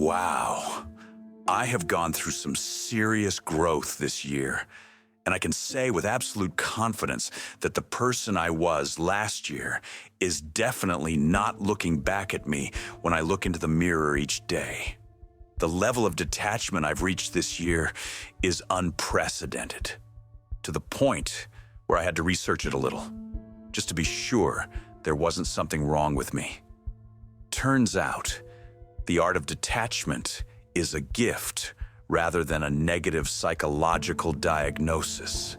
Wow, I have gone through some serious growth this year, and I can say with absolute confidence that the person I was last year is definitely not looking back at me when I look into the mirror each day. The level of detachment I've reached this year is unprecedented, to the point where I had to research it a little, just to be sure there wasn't something wrong with me. Turns out, the art of detachment is a gift rather than a negative psychological diagnosis.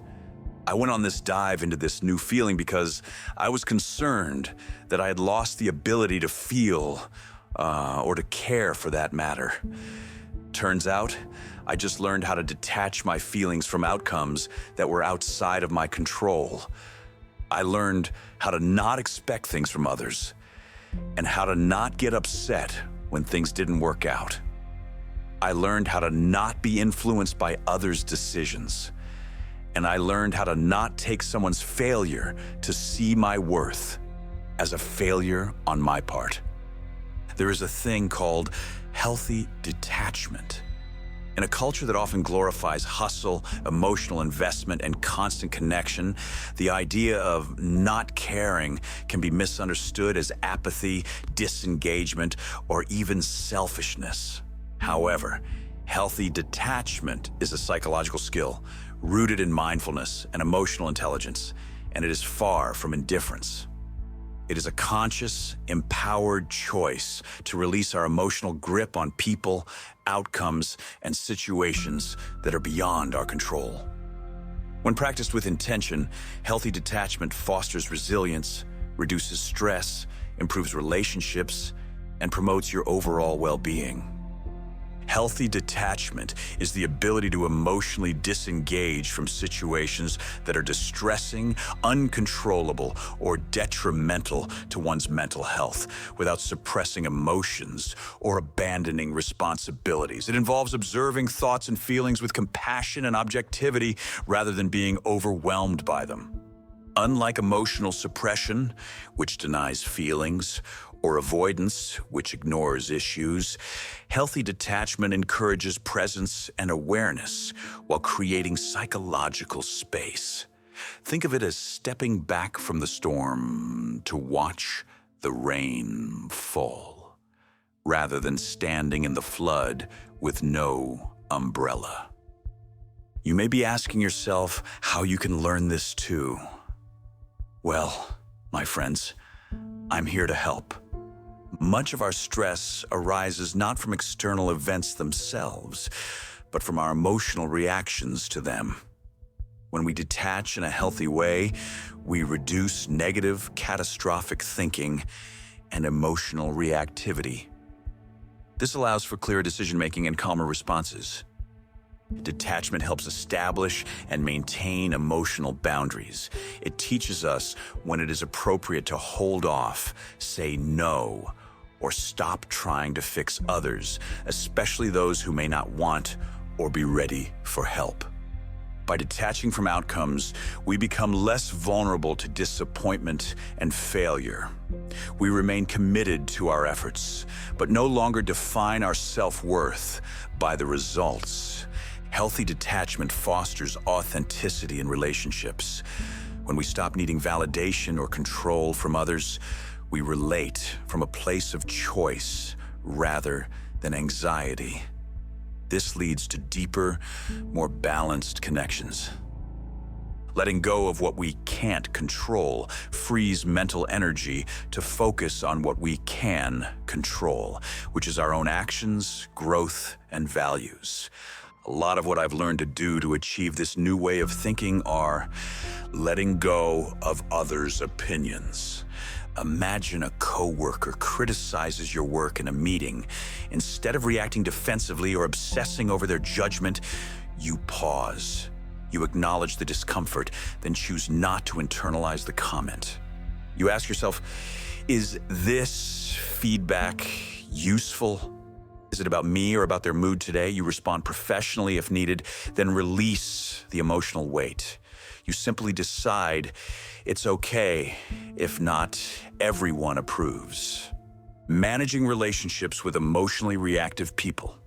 I went on this dive into this new feeling because I was concerned that I had lost the ability to feel, or to care for that matter. Turns out, I just learned how to detach my feelings from outcomes that were outside of my control. I learned how to not expect things from others, and how to not get upset when things didn't work out. I learned how to not be influenced by others' decisions. And I learned how to not take someone's failure to see my worth as a failure on my part. There is a thing called healthy detachment. In a culture that often glorifies hustle, emotional investment, and constant connection, the idea of not caring can be misunderstood as apathy, disengagement, or even selfishness. However, healthy detachment is a psychological skill rooted in mindfulness and emotional intelligence, and it is far from indifference. It is a conscious, empowered choice to release our emotional grip on people, outcomes, and situations that are beyond our control. When practiced with intention, healthy detachment fosters resilience, reduces stress, improves relationships, and promotes your overall well-being. Healthy detachment is the ability to emotionally disengage from situations that are distressing, uncontrollable, or detrimental to one's mental health without suppressing emotions or abandoning responsibilities. It involves observing thoughts and feelings with compassion and objectivity rather than being overwhelmed by them. Unlike emotional suppression, which denies feelings, or avoidance, which ignores issues, healthy detachment encourages presence and awareness while creating psychological space. Think of it as stepping back from the storm to watch the rain fall, rather than standing in the flood with no umbrella. You may be asking yourself how you can learn this too. Well, my friends, I'm here to help. Much of our stress arises not from external events themselves, but from our emotional reactions to them. When we detach in a healthy way, we reduce negative, catastrophic thinking and emotional reactivity. This allows for clearer decision-making and calmer responses. Detachment helps establish and maintain emotional boundaries. It teaches us when it is appropriate to hold off, say no, or stop trying to fix others, especially those who may not want or be ready for help. By detaching from outcomes, we become less vulnerable to disappointment and failure. We remain committed to our efforts, but no longer define our self-worth by the results. Healthy detachment fosters authenticity in relationships. When we stop needing validation or control from others, we relate from a place of choice rather than anxiety. This leads to deeper, more balanced connections. Letting go of what we can't control frees mental energy to focus on what we can control, which is our own actions, growth, and values. A lot of what I've learned to do to achieve this new way of thinking are letting go of others' opinions. Imagine a coworker criticizes your work in a meeting. Instead of reacting defensively or obsessing over their judgment, you pause. You acknowledge the discomfort, then choose not to internalize the comment. You ask yourself, is this feedback useful? Is it about me or about their mood today? You respond professionally if needed, then release the emotional weight. You simply decide it's okay if not everyone approves. Managing relationships with emotionally reactive people.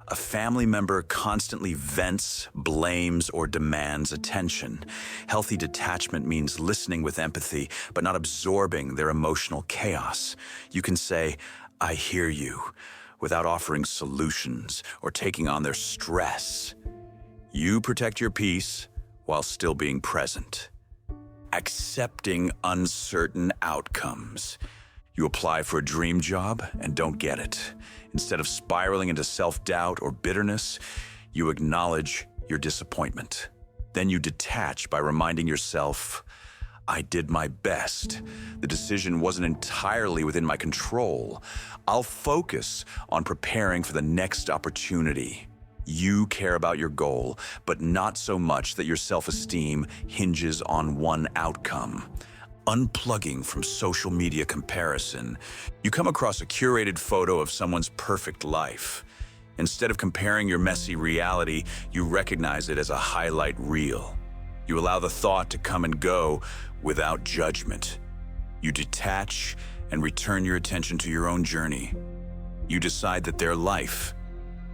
A family member constantly vents, blames, or demands attention. Healthy detachment means listening with empathy, but not absorbing their emotional chaos. You can say, "I hear you," without offering solutions or taking on their stress. You protect your peace while still being present. Accepting uncertain outcomes. You apply for a dream job and don't get it. Instead of spiraling into self-doubt or bitterness, you acknowledge your disappointment. Then you detach by reminding yourself, "I did my best. The decision wasn't entirely within my control. I'll focus on preparing for the next opportunity." You care about your goal, but not so much that your self-esteem hinges on one outcome. Unplugging from social media comparison. You come across a curated photo of someone's perfect life. Instead of comparing your messy reality, you recognize it as a highlight reel. You allow the thought to come and go without judgment. You detach and return your attention to your own journey. You decide that their life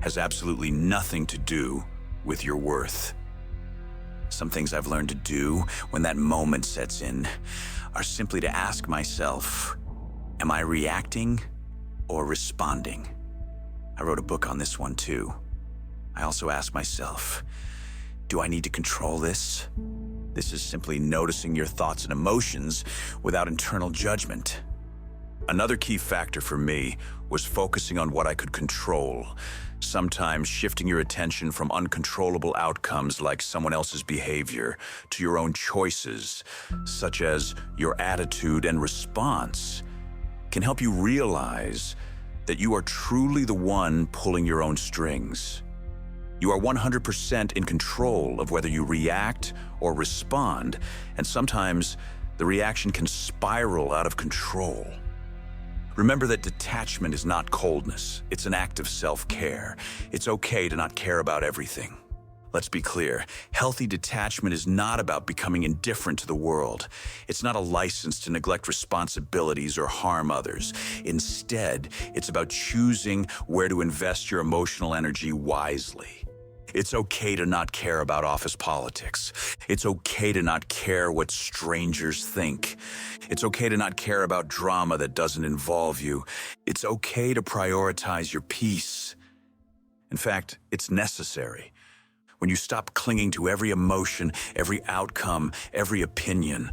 has absolutely nothing to do with your worth. Some things I've learned to do when that moment sets in are simply to ask myself, am I reacting or responding? I wrote a book on this one too. I also ask myself, do I need to control this? This is simply noticing your thoughts and emotions without internal judgment. Another key factor for me was focusing on what I could control. Sometimes shifting your attention from uncontrollable outcomes like someone else's behavior to your own choices, such as your attitude and response, can help you realize that you are truly the one pulling your own strings. You are 100% in control of whether you react or respond, and sometimes the reaction can spiral out of control. Remember that detachment is not coldness. It's an act of self-care. It's okay to not care about everything. Let's be clear, healthy detachment is not about becoming indifferent to the world. It's not a license to neglect responsibilities or harm others. Instead, it's about choosing where to invest your emotional energy wisely. It's okay to not care about office politics. It's okay to not care what strangers think. It's okay to not care about drama that doesn't involve you. It's okay to prioritize your peace. In fact, it's necessary. When you stop clinging to every emotion, every outcome, every opinion,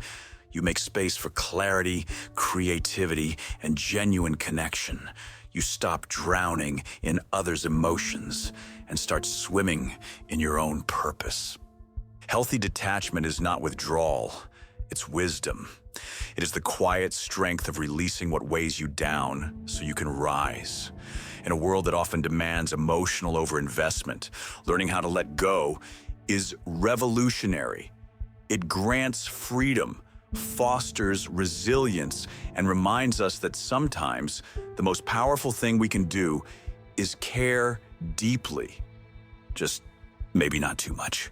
you make space for clarity, creativity, and genuine connection. You stop drowning in others' emotions and start swimming in your own purpose. Healthy detachment is not withdrawal, it's wisdom. It is the quiet strength of releasing what weighs you down so you can rise. In a world that often demands emotional overinvestment, learning how to let go is revolutionary. It grants freedom, fosters resilience, and reminds us that sometimes the most powerful thing we can do is care deeply, just maybe not too much.